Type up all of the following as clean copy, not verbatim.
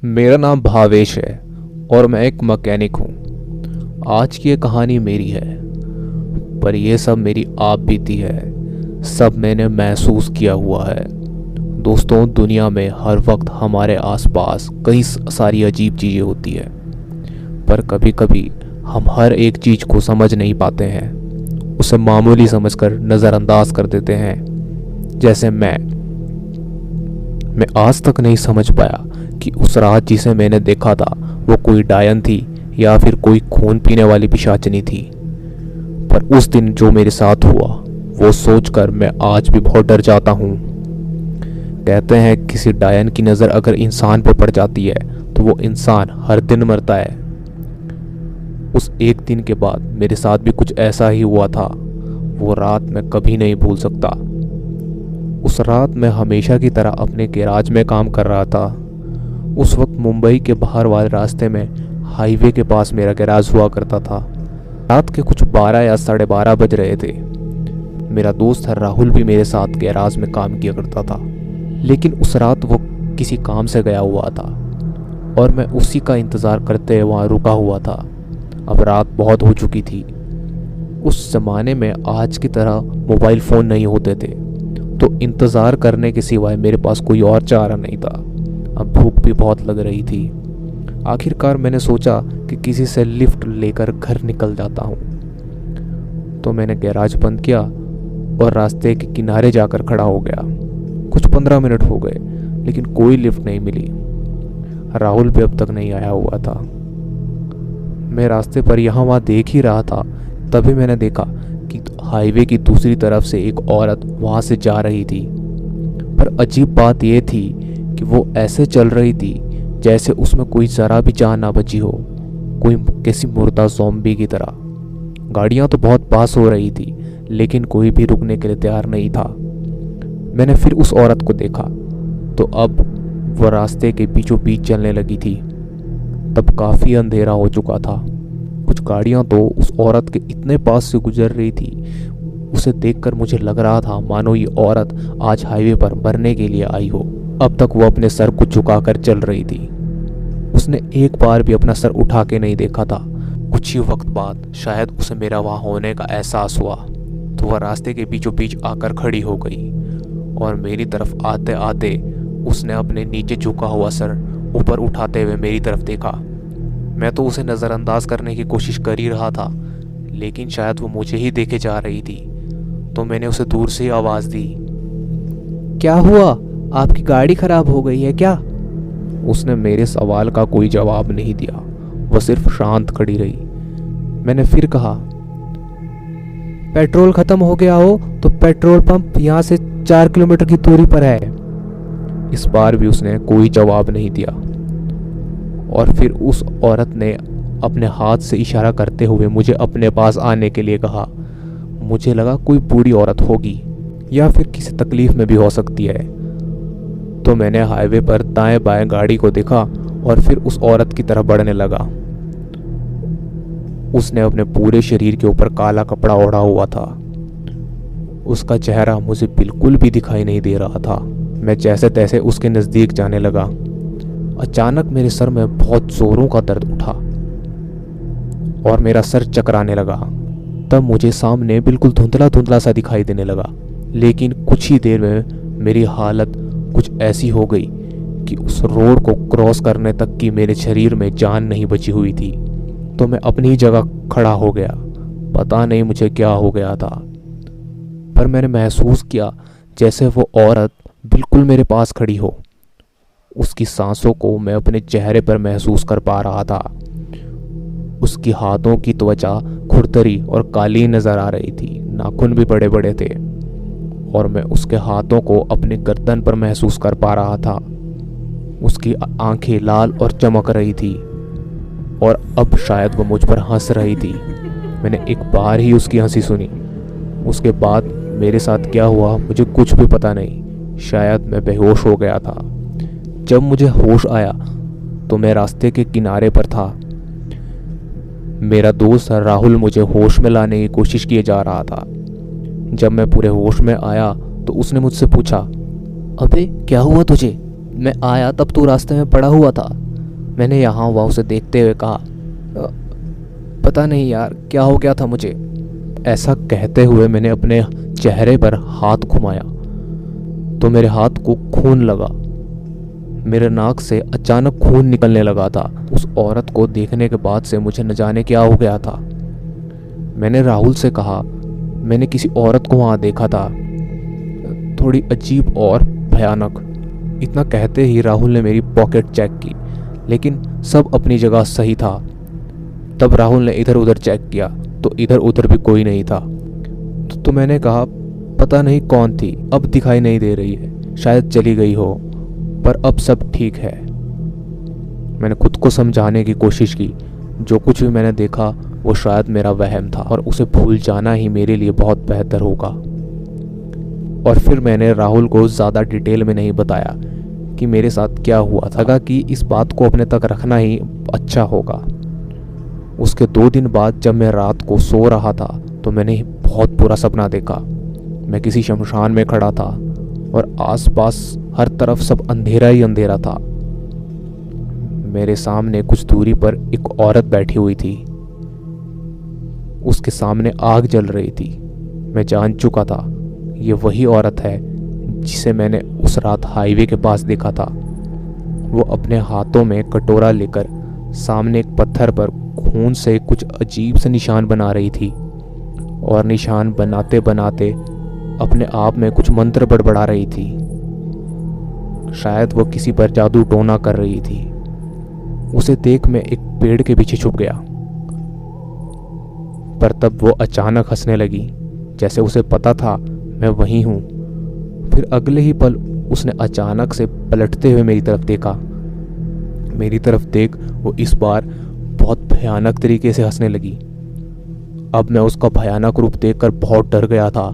मेरा नाम भावेश है और मैं एक मैकेनिक हूँ। आज की ये कहानी मेरी है, पर यह सब मेरी आप बीती है। सब मैंने महसूस किया हुआ है। दोस्तों, दुनिया में हर वक्त हमारे आसपास कई सारी अजीब चीज़ें होती है, पर कभी कभी हम हर एक चीज़ को समझ नहीं पाते हैं, उसे मामूली समझकर नज़रअंदाज कर देते हैं। जैसे मैं आज तक नहीं समझ पाया कि उस रात जिसे मैंने देखा था वो कोई डायन थी या फिर कोई खून पीने वाली पिशाचनी थी। पर उस दिन जो मेरे साथ हुआ वो सोचकर मैं आज भी बहुत डर जाता हूँ। कहते हैं किसी डायन की नज़र अगर इंसान पे पड़ जाती है तो वो इंसान हर दिन मरता है। उस एक दिन के बाद मेरे साथ भी कुछ ऐसा ही हुआ था। वो रात मैं कभी नहीं भूल सकता। उस रात मैं हमेशा की तरह अपने गैराज में काम कर रहा था। उस वक्त मुंबई के बाहर वाले रास्ते में हाईवे के पास मेरा गैराज हुआ करता था। रात के कुछ 12 या 12:30 बज रहे थे। मेरा दोस्त राहुल भी मेरे साथ गैराज में काम किया करता था, लेकिन उस रात वो किसी काम से गया हुआ था और मैं उसी का इंतज़ार करते वहाँ रुका हुआ था। अब रात बहुत हो चुकी थी। उस ज़माने में आज की तरह मोबाइल फ़ोन नहीं होते थे, तो इंतज़ार करने के सिवाय मेरे पास कोई और चारा नहीं था। अब भूख भी बहुत लग रही थी। आखिरकार मैंने सोचा कि किसी से लिफ्ट लेकर घर निकल जाता हूँ। तो मैंने गैराज बंद किया और रास्ते के किनारे जाकर खड़ा हो गया। कुछ 15 मिनट हो गए, लेकिन कोई लिफ्ट नहीं मिली। राहुल भी अब तक नहीं आया हुआ था। मैं रास्ते पर यहाँ वहाँ देख ही रहा था, तभी मैंने देखा कि हाईवे की दूसरी तरफ से एक औरत वहाँ से जा रही थी। पर अजीब बात यह थी कि वो ऐसे चल रही थी जैसे उसमें कोई ज़रा भी जान ना बची हो, कोई किसी मुर्दा ज़ॉम्बी की तरह। गाड़ियाँ तो बहुत पास हो रही थी, लेकिन कोई भी रुकने के लिए तैयार नहीं था। मैंने फिर उस औरत को देखा तो अब वह रास्ते के बीचों बीच चलने लगी थी। तब काफ़ी अंधेरा हो चुका था। कुछ गाड़ियाँ तो उस औरत के इतने पास से गुजर रही थी, उसे देखकर मुझे लग रहा था मानो ये औरत आज हाईवे पर मरने के लिए आई हो। अब तक वो अपने सर को झुकाकर चल रही थी। उसने एक बार भी अपना सर उठा के नहीं देखा था। कुछ ही वक्त बाद शायद उसे मेरा वहाँ होने का एहसास हुआ, तो वह रास्ते के बीचों बीच आकर खड़ी हो गई और मेरी तरफ आते आते उसने अपने नीचे झुका हुआ सर ऊपर उठाते हुए मेरी तरफ देखा। मैं तो उसे नज़रअंदाज करने की कोशिश कर ही रहा था, लेकिन शायद वो मुझे ही देखे जा रही थी। तो मैंने उसे दूर से आवाज़ दी, क्या हुआ? आपकी गाड़ी खराब हो गई है क्या? उसने मेरे सवाल का कोई जवाब नहीं दिया, वह सिर्फ शांत खड़ी रही। मैंने फिर कहा, पेट्रोल ख़त्म हो गया हो तो पेट्रोल पंप यहाँ से 4 किलोमीटर की दूरी पर है। इस बार भी उसने कोई जवाब नहीं दिया और फिर उस औरत ने अपने हाथ से इशारा करते हुए मुझे अपने पास आने के लिए कहा। मुझे लगा कोई बूढ़ी औरत होगी या फिर किसी तकलीफ में भी हो सकती है। तो मैंने हाईवे पर दाएं बाएं गाड़ी को देखा और फिर उस औरत की तरफ बढ़ने लगा। उसने अपने पूरे शरीर के ऊपर काला कपड़ा ओढ़ा हुआ था। उसका चेहरा मुझे बिल्कुल भी दिखाई नहीं दे रहा था। मैं जैसे तैसे उसके नज़दीक जाने लगा। अचानक मेरे सर में बहुत जोरों का दर्द उठा और मेरा सर चकराने लगा। तब मुझे सामने बिल्कुल धुंधला धुंधला सा दिखाई देने लगा, लेकिन कुछ ही देर में मेरी हालत कुछ ऐसी हो गई कि उस रोड को क्रॉस करने तक की मेरे शरीर में जान नहीं बची हुई थी। तो मैं अपनी जगह खड़ा हो गया। पता नहीं मुझे क्या हो गया था, पर मैंने महसूस किया जैसे वो औरत बिल्कुल मेरे पास खड़ी हो। उसकी सांसों को मैं अपने चेहरे पर महसूस कर पा रहा था। उसकी हाथों की त्वचा खुरदरी और काली नजर आ रही थी। नाखून भी बड़े बड़े थे और मैं उसके हाथों को अपने गर्दन पर महसूस कर पा रहा था। उसकी आंखें लाल और चमक रही थी और अब शायद वो मुझ पर हंस रही थी। मैंने एक बार ही उसकी हंसी सुनी। उसके बाद मेरे साथ क्या हुआ मुझे कुछ भी पता नहीं। शायद मैं बेहोश हो गया था। जब मुझे होश आया तो मैं रास्ते के किनारे पर था। मेरा दोस्त राहुल मुझे होश में लाने की कोशिश किए जा रहा था। जब मैं पूरे होश में आया तो उसने मुझसे पूछा, अबे क्या हुआ तुझे? मैं आया तब तू रास्ते में पड़ा हुआ था। मैंने यहाँ वहाँ उसे देखते हुए कहा, पता नहीं यार क्या हो गया था मुझे। ऐसा कहते हुए मैंने अपने चेहरे पर हाथ घुमाया तो मेरे हाथ को खून लगा। मेरे नाक से अचानक खून निकलने लगा था। उस औरत को देखने के बाद से मुझे न जाने क्या हो गया था। मैंने राहुल से कहा, मैंने किसी औरत को वहाँ देखा था, थोड़ी अजीब और भयानक। इतना कहते ही राहुल ने मेरी पॉकेट चेक की, लेकिन सब अपनी जगह सही था। तब राहुल ने इधर उधर चेक किया तो इधर उधर भी कोई नहीं था। तो मैंने कहा, पता नहीं कौन थी, अब दिखाई नहीं दे रही है, शायद चली गई हो, पर अब सब ठीक है। मैंने खुद को समझाने की कोशिश की, जो कुछ भी मैंने देखा वो शायद मेरा वहम था और उसे भूल जाना ही मेरे लिए बहुत बेहतर होगा। और फिर मैंने राहुल को ज़्यादा डिटेल में नहीं बताया कि मेरे साथ क्या हुआ था, लगा कि इस बात को अपने तक रखना ही अच्छा होगा। उसके 2 दिन बाद जब मैं रात को सो रहा था तो मैंने बहुत बुरा सपना देखा। मैं किसी शमशान में खड़ा था और आसपास हर तरफ सब अंधेरा ही अंधेरा था। मेरे सामने कुछ दूरी पर एक औरत बैठी हुई थी। उसके सामने आग जल रही थी। मैं जान चुका था ये वही औरत है जिसे मैंने उस रात हाईवे के पास देखा था। वो अपने हाथों में कटोरा लेकर सामने एक पत्थर पर खून से कुछ अजीब से निशान बना रही थी और निशान बनाते बनाते अपने आप में कुछ मंत्र बड़बड़ा रही थी। शायद वो किसी पर जादू टोना कर रही थी। उसे देख मैं एक पेड़ के पीछे छुप गया, पर तब वो अचानक हंसने लगी, जैसे उसे पता था मैं वहीं हूँ। फिर अगले ही पल उसने अचानक से पलटते हुए मेरी तरफ देखा। मेरी तरफ देख वो इस बार बहुत भयानक तरीके से हंसने लगी। अब मैं उसका भयानक रूप देखकर बहुत डर गया था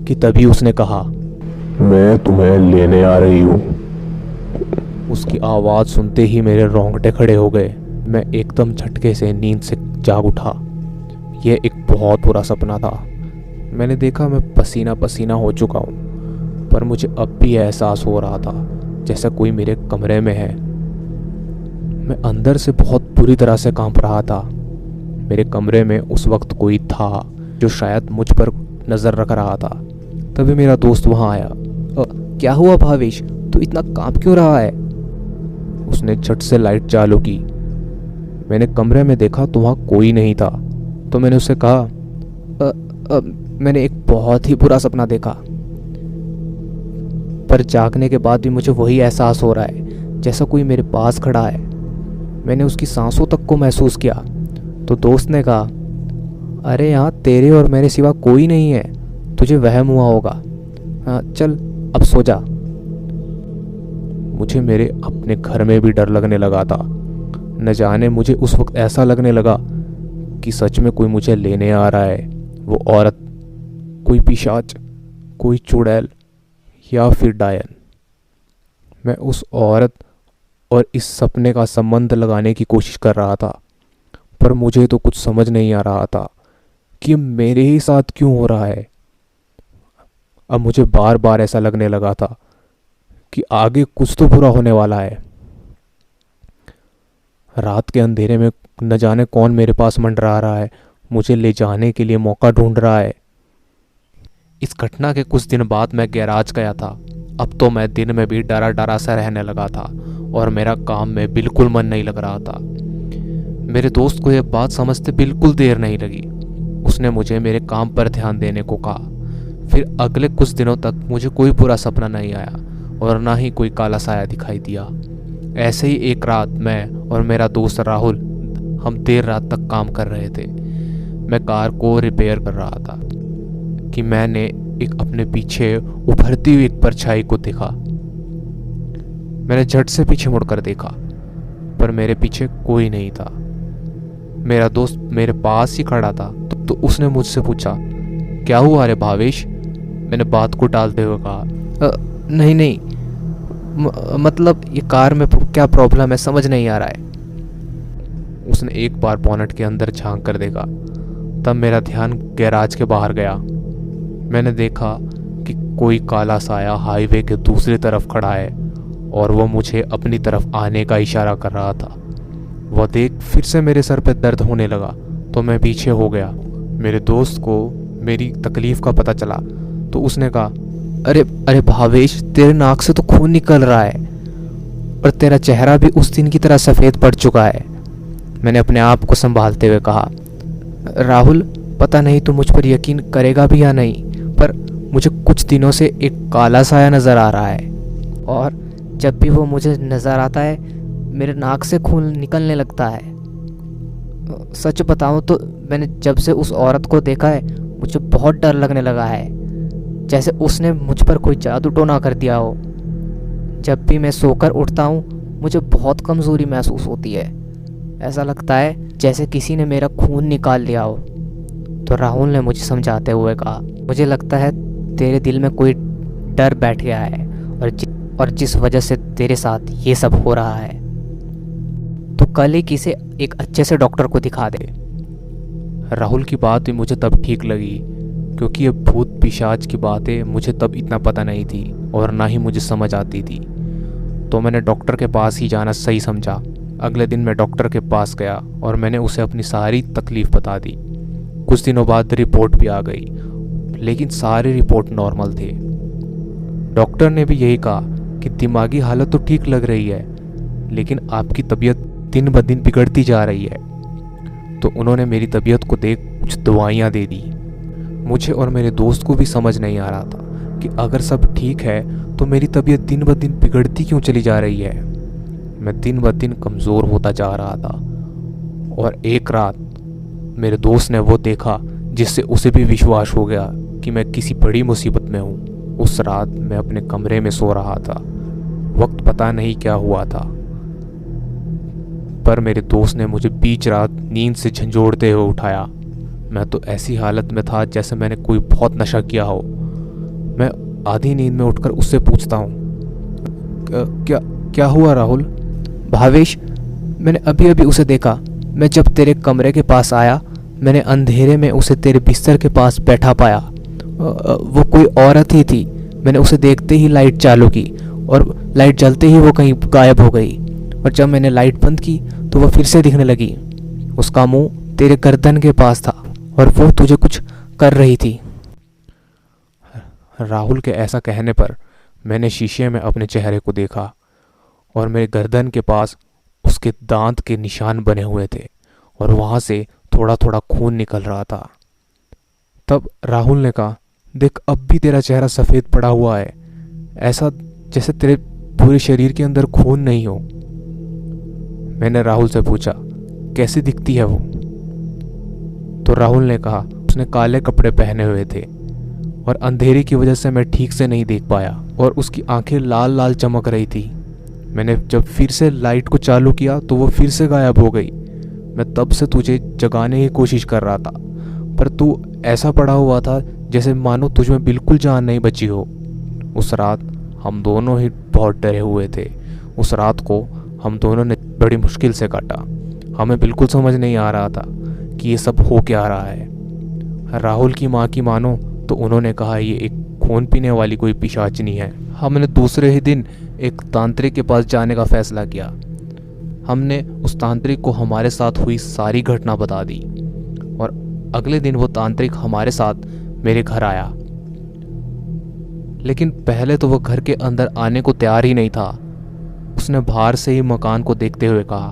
कि तभी उसने कहा, मैं तुम्हें लेने आ रही हूँ। उसकी आवाज़ सुनते ही मेरे रोंगटे खड़े हो गए। मैं एकदम झटके से नींद से जाग उठा। यह एक बहुत बुरा सपना था। मैंने देखा मैं पसीना पसीना हो चुका हूँ, पर मुझे अब भी एहसास हो रहा था जैसा कोई मेरे कमरे में है। मैं अंदर से बहुत बुरी तरह से कांप रहा था। मेरे कमरे में उस वक्त कोई था जो शायद मुझ पर नज़र रख रहा था। तभी मेरा दोस्त वहाँ आया। क्या हुआ भावेश, तू इतना कांप क्यों रहा है? उसने झट से लाइट चालू की। मैंने कमरे में देखा तो वहाँ कोई नहीं था। तो मैंने उससे कहा, मैंने एक बहुत ही बुरा सपना देखा, पर जागने के बाद भी मुझे वही एहसास हो रहा है जैसा कोई मेरे पास खड़ा है। मैंने उसकी सांसों तक को महसूस किया। तो दोस्त ने कहा, अरे यहाँ तेरे और मेरे सिवा कोई नहीं है, तुझे वहम हुआ होगा। हाँ चल अब सो जा। मुझे मेरे अपने घर में भी डर लगने लगा था। न जाने मुझे उस वक्त ऐसा लगने लगा कि सच में कोई मुझे लेने आ रहा है। वो औरत, कोई पिशाच, कोई चुड़ैल या फिर डायन। मैं उस औरत और इस सपने का संबंध लगाने की कोशिश कर रहा था, पर मुझे तो कुछ समझ नहीं आ रहा था कि मेरे ही साथ क्यों हो रहा है। अब मुझे बार बार ऐसा लगने लगा था कि आगे कुछ तो बुरा होने वाला है। रात के अंधेरे में न जाने कौन मेरे पास मंडरा रहा है, मुझे ले जाने के लिए मौका ढूंढ रहा है। इस घटना के कुछ दिन बाद मैं गैराज गया था। अब तो मैं दिन में भी डरा डरा सा रहने लगा था और मेरा काम में बिल्कुल मन नहीं लग रहा था। मेरे दोस्त को यह बात समझते बिल्कुल देर नहीं लगी। उसने मुझे मेरे काम पर ध्यान देने को कहा। फिर अगले कुछ दिनों तक मुझे कोई बुरा सपना नहीं आया और ना ही कोई काला साया दिखाई दिया। ऐसे ही एक रात मैं और मेरा दोस्त राहुल हम देर रात तक काम कर रहे थे। मैं कार को रिपेयर कर रहा था कि मैंने एक अपने पीछे उभरती हुई एक परछाई को देखा। मैंने झट से पीछे मुड़कर देखा, पर मेरे पीछे कोई नहीं था। मेरा दोस्त मेरे पास ही खड़ा था। तो उसने मुझसे पूछा, क्या हुआ रे भावेश? मैंने बात को टालते हुए कहा, नहीं नहीं, मतलब ये कार में क्या प्रॉब्लम है समझ नहीं आ रहा है। उसने एक बार बोनट के अंदर झांक कर देखा। तब मेरा ध्यान गैराज के बाहर गया। मैंने देखा कि कोई काला साया हाईवे के दूसरी तरफ खड़ा है और वो मुझे अपनी तरफ आने का इशारा कर रहा था। वह देख फिर से मेरे सर पे दर्द होने लगा तो मैं पीछे हो गया। मेरे दोस्त को मेरी तकलीफ़ का पता चला तो उसने कहा, अरे अरे भावेश, तेरे नाक से तो खून निकल रहा है और तेरा चेहरा भी उस दिन की तरह सफ़ेद पड़ चुका है। मैंने अपने आप को संभालते हुए कहा, राहुल, पता नहीं तू मुझ पर यकीन करेगा भी या नहीं, पर मुझे कुछ दिनों से एक काला साया नज़र आ रहा है और जब भी वो मुझे नज़र आता है मेरे नाक से खून निकलने लगता है। सच बताऊं तो मैंने जब से उस औरत को देखा है मुझे बहुत डर लगने लगा है, जैसे उसने मुझ पर कोई जादू टोना कर दिया हो। जब भी मैं सोकर उठता हूँ मुझे बहुत कमज़ोरी महसूस होती है, ऐसा लगता है जैसे किसी ने मेरा खून निकाल लिया हो। तो राहुल ने मुझे समझाते हुए कहा, मुझे लगता है तेरे दिल में कोई डर बैठ गया है और जिस वजह से तेरे साथ ये सब हो रहा है। तो कल ही किसे एक अच्छे से डॉक्टर को दिखा दे। राहुल की बात भी मुझे तब ठीक लगी, क्योंकि ये भूत पिशाच की बातें मुझे तब इतना पता नहीं थी और ना ही मुझे समझ आती थी। तो मैंने डॉक्टर के पास ही जाना सही समझा। अगले दिन मैं डॉक्टर के पास गया और मैंने उसे अपनी सारी तकलीफ़ बता दी। कुछ दिनों बाद रिपोर्ट भी आ गई, लेकिन सारी रिपोर्ट नॉर्मल थे। डॉक्टर ने भी यही कहा कि दिमागी हालत तो ठीक लग रही है, लेकिन आपकी तबीयत दिन ब दिन बिगड़ती जा रही है। तो उन्होंने मेरी तबीयत को देख कुछ दवाइयाँ दे दी। मुझे और मेरे दोस्त को भी समझ नहीं आ रहा था कि अगर सब ठीक है तो मेरी तबीयत दिन ब दिन बिगड़ती क्यों चली जा रही है। मैं दिन ब दिन कमज़ोर होता जा रहा था और एक रात मेरे दोस्त ने वो देखा जिससे उसे भी विश्वास हो गया कि मैं किसी बड़ी मुसीबत में हूँ। उस रात मैं अपने कमरे में सो रहा था। वक्त पता नहीं क्या हुआ था, पर मेरे दोस्त ने मुझे बीच रात नींद से झंझोड़ते हुए उठाया। मैं तो ऐसी हालत में था जैसे मैंने कोई बहुत नशा किया हो। मैं आधी नींद में उठकर उससे पूछता हूँ, क्या क्या हुआ राहुल? भावेश, मैंने अभी अभी उसे देखा। मैं जब तेरे कमरे के पास आया मैंने अंधेरे में उसे तेरे बिस्तर के पास बैठा पाया। वो कोई औरत ही थी। मैंने उसे देखते ही लाइट चालू की और लाइट जलते ही वो कहीं गायब हो गई, और जब मैंने लाइट बंद की तो वो फिर से दिखने लगी। उसका मुंह तेरे गर्दन के पास था और वो तुझे कुछ कर रही थी। राहुल के ऐसा कहने पर मैंने शीशे में अपने चेहरे को देखा और मेरे गर्दन के पास उसके दांत के निशान बने हुए थे और वहाँ से थोड़ा थोड़ा खून निकल रहा था। तब राहुल ने कहा, देख अब भी तेरा चेहरा सफ़ेद पड़ा हुआ है, ऐसा जैसे तेरे पूरे शरीर के अंदर खून नहीं हो। मैंने राहुल से पूछा, कैसी दिखती है वो? तो राहुल ने कहा, उसने काले कपड़े पहने हुए थे और अंधेरे की वजह से मैं ठीक से नहीं देख पाया और उसकी आंखें लाल लाल चमक रही थी। मैंने जब फिर से लाइट को चालू किया तो वो फिर से गायब हो गई। मैं तब से तुझे जगाने की कोशिश कर रहा था, पर तू ऐसा पड़ा हुआ था जैसे मानो तुझ में बिल्कुल जान नहीं बची हो। उस रात हम दोनों ही बहुत डरे हुए थे। उस रात को हम दोनों ने बड़ी मुश्किल से काटा। हमें बिल्कुल समझ नहीं आ रहा था कि ये सब हो क्या रहा है। राहुल की माँ की मानो तो उन्होंने कहा ये एक खून पीने वाली कोई पिशाचनी है। हमने दूसरे ही दिन एक तांत्रिक के पास जाने का फैसला किया। हमने उस तांत्रिक को हमारे साथ हुई सारी घटना बता दी और अगले दिन वो तांत्रिक हमारे साथ मेरे घर आया। लेकिन पहले तो वो घर के अंदर आने को तैयार ही नहीं था। उसने बाहर से ही मकान को देखते हुए कहा,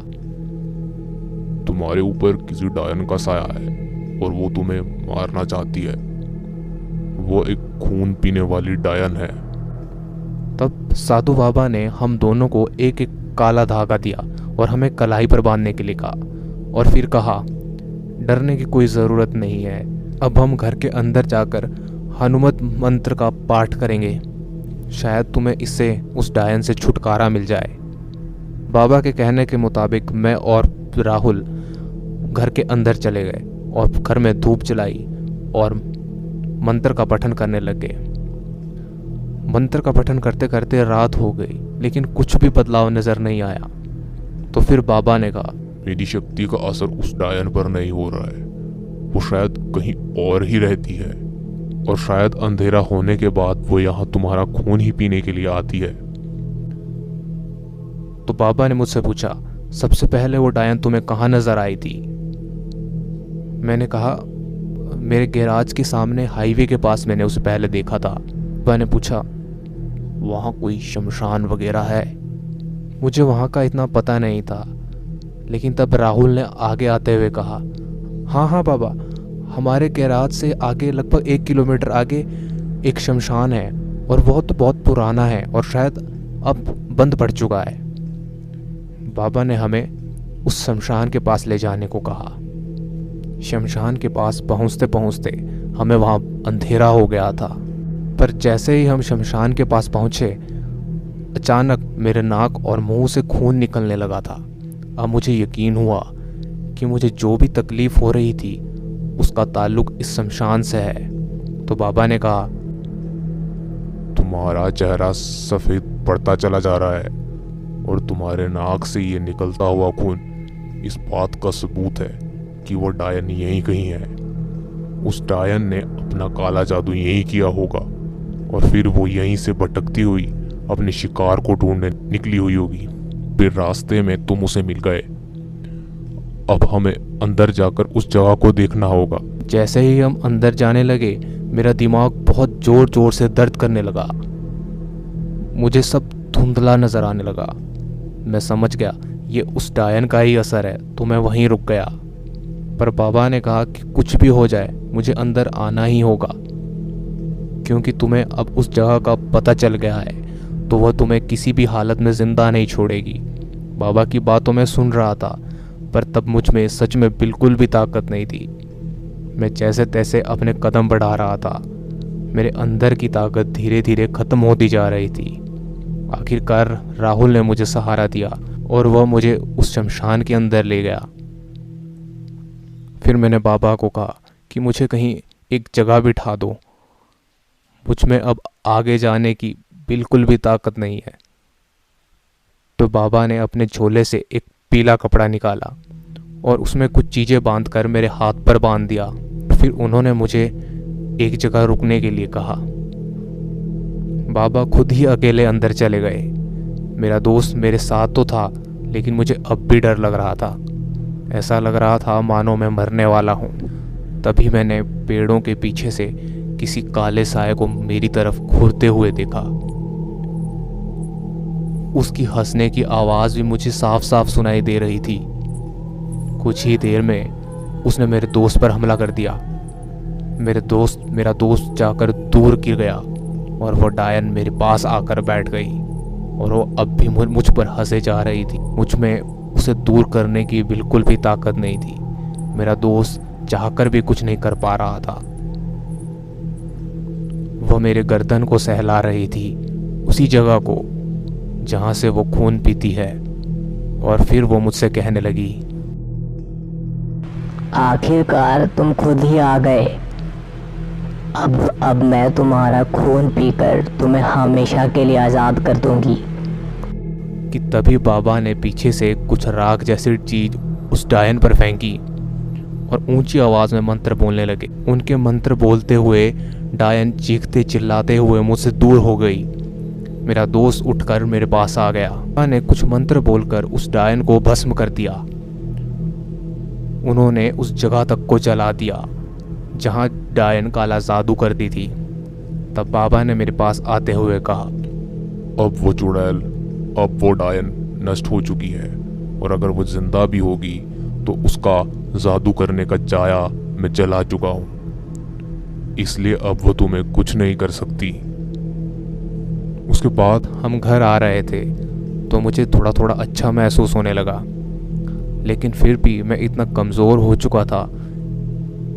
तुम्हारे ऊपर किसी डायन का साया है और वो तुम्हें मारना चाहती है। वो एक खून पीने वाली डायन है। तब साधु बाबा ने हम दोनों को एक एक काला धागा दिया और हमें कलाई पर बांधने के लिए कहा और फिर कहा, डरने की कोई ज़रूरत नहीं है। अब हम घर के अंदर जाकर हनुमत मंत्र का पाठ करेंगे, शायद तुम्हें इससे उस डायन से छुटकारा मिल जाए। बाबा के कहने के मुताबिक मैं और राहुल घर के अंदर चले गए और घर में धूप जलाई और मंत्र का पठन करने लगे। मंत्र का पठन करते करते रात हो गई, लेकिन कुछ भी बदलाव नज़र नहीं आया। तो फिर बाबा ने कहा, मेरी शक्ति का असर उस डायन पर नहीं हो रहा है। वो शायद कहीं और ही रहती है और शायद अंधेरा होने के बाद वो यहाँ तुम्हारा खून ही पीने के लिए आती है। तो बाबा ने मुझसे पूछा, सबसे पहले वो डायन तुम्हें कहाँ नज़र आई थी? मैंने कहा, मेरे गैराज के सामने हाईवे के पास मैंने उसे पहले देखा था। मैंने पूछा, वहाँ कोई शमशान वगैरह है? मुझे वहाँ का इतना पता नहीं था, लेकिन तब राहुल ने आगे आते हुए कहा, हाँ हाँ बाबा, हमारे गैराज से आगे लगभग 1 किलोमीटर आगे एक शमशान है और वो तो बहुत पुराना है और शायद अब बंद पड़ चुका है। बाबा ने हमें उस शमशान के पास ले जाने को कहा। शमशान के पास पहुंचते पहुंचते हमें वहाँ अंधेरा हो गया था, पर जैसे ही हम शमशान के पास पहुँचे, अचानक मेरे नाक और मुंह से खून निकलने लगा था। अब मुझे यकीन हुआ कि मुझे जो भी तकलीफ़ हो रही थी उसका ताल्लुक इस शमशान से है। तो बाबा ने कहा, तुम्हारा चेहरा सफ़ेद पड़ता चला जा रहा है और तुम्हारे नाक से ये निकलता हुआ खून इस बात का सबूत है कि वो डायन यहीं कहीं है। उस डायन ने अपना काला जादू यहीं किया होगा और फिर वो यहीं से भटकती हुई अपने शिकार को ढूंढने निकली हुई होगी। फिर रास्ते में तुम उसे मिल गए। अब हमें अंदर जाकर उस जगह को देखना होगा। जैसे ही हम अंदर जाने लगे, मेरा दिमाग बहुत ज़ोर ज़ोर से दर्द करने लगा। मुझे सब धुंधला नज़र आने लगा। मैं समझ गया ये उस डायन का ही असर है, तो मैं वहीं रुक गया। पर बाबा ने कहा कि कुछ भी हो जाए मुझे अंदर आना ही होगा, क्योंकि तुम्हें अब उस जगह का पता चल गया है तो वह तुम्हें किसी भी हालत में ज़िंदा नहीं छोड़ेगी। बाबा की बातों में सुन रहा था, पर तब मुझ में सच में बिल्कुल भी ताकत नहीं थी। मैं जैसे तैसे अपने कदम बढ़ा रहा था। मेरे अंदर की ताकत धीरे धीरे ख़त्म होती जा रही थी। आखिरकार राहुल ने मुझे सहारा दिया और वह मुझे उस शमशान के अंदर ले गया। फिर मैंने बाबा को कहा कि मुझे कहीं एक जगह बिठा दो, मुझ में अब आगे जाने की बिल्कुल भी ताकत नहीं है। तो बाबा ने अपने झोले से एक पीला कपड़ा निकाला और उसमें कुछ चीज़ें बांधकर मेरे हाथ पर बांध दिया। फिर उन्होंने मुझे एक जगह रुकने के लिए कहा। बाबा खुद ही अकेले अंदर चले गए। मेरा दोस्त मेरे साथ तो था, लेकिन मुझे अब भी डर लग रहा था। ऐसा लग रहा था मानो मैं मरने वाला हूँ। तभी मैंने पेड़ों के पीछे से किसी काले साए को मेरी तरफ घूरते हुए देखा। उसकी हंसने की आवाज़ भी मुझे साफ साफ सुनाई दे रही थी। कुछ ही देर में उसने मेरे दोस्त पर हमला कर दिया। मेरा दोस्त जाकर दूर गिर गया और वो डायन मेरे पास आकर बैठ गई और वो अब भी मुझ पर हंसे जा रही थी। मुझ में उसे दूर करने की बिल्कुल भी ताकत नहीं थी। मेरा दोस्त चाहकर भी कुछ नहीं कर पा रहा था। वह मेरे गर्दन को सहला रही थी, उसी जगह को जहाँ से वो खून पीती है। और फिर वो मुझसे कहने लगी, आखिरकार तुम खुद ही आ गए। अब मैं तुम्हारा खून पीकर तुम्हें हमेशा के लिए आज़ाद कर दूंगी। कि तभी बाबा ने पीछे से कुछ राख जैसी चीज उस डायन पर फेंकी और ऊंची आवाज़ में मंत्र बोलने लगे। उनके मंत्र बोलते हुए डायन चीखते चिल्लाते हुए मुझसे दूर हो गई। मेरा दोस्त उठकर मेरे पास आ गया। बाबा ने कुछ मंत्र बोलकर उस डायन को भस्म कर दिया। उन्होंने उस जगह तक को जला दिया जहां डायन काला जादू करती थी। तब बाबा ने मेरे पास आते हुए कहा, अब वो चुड़ैल, अब वो डायन नष्ट हो चुकी है और अगर वो जिंदा भी होगी तो उसका जादू करने का जाया मैं जला चुका हूँ, इसलिए अब वो तुम्हें कुछ नहीं कर सकती। उसके बाद हम घर आ रहे थे तो मुझे थोड़ा थोड़ा अच्छा महसूस होने लगा, लेकिन फिर भी मैं इतना कमज़ोर हो चुका था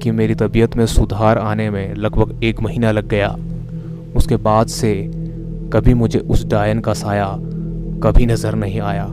कि मेरी तबीयत में सुधार आने में लगभग 1 महीना लग गया। उसके बाद से कभी मुझे उस डायन का साया कभी नज़र नहीं आया।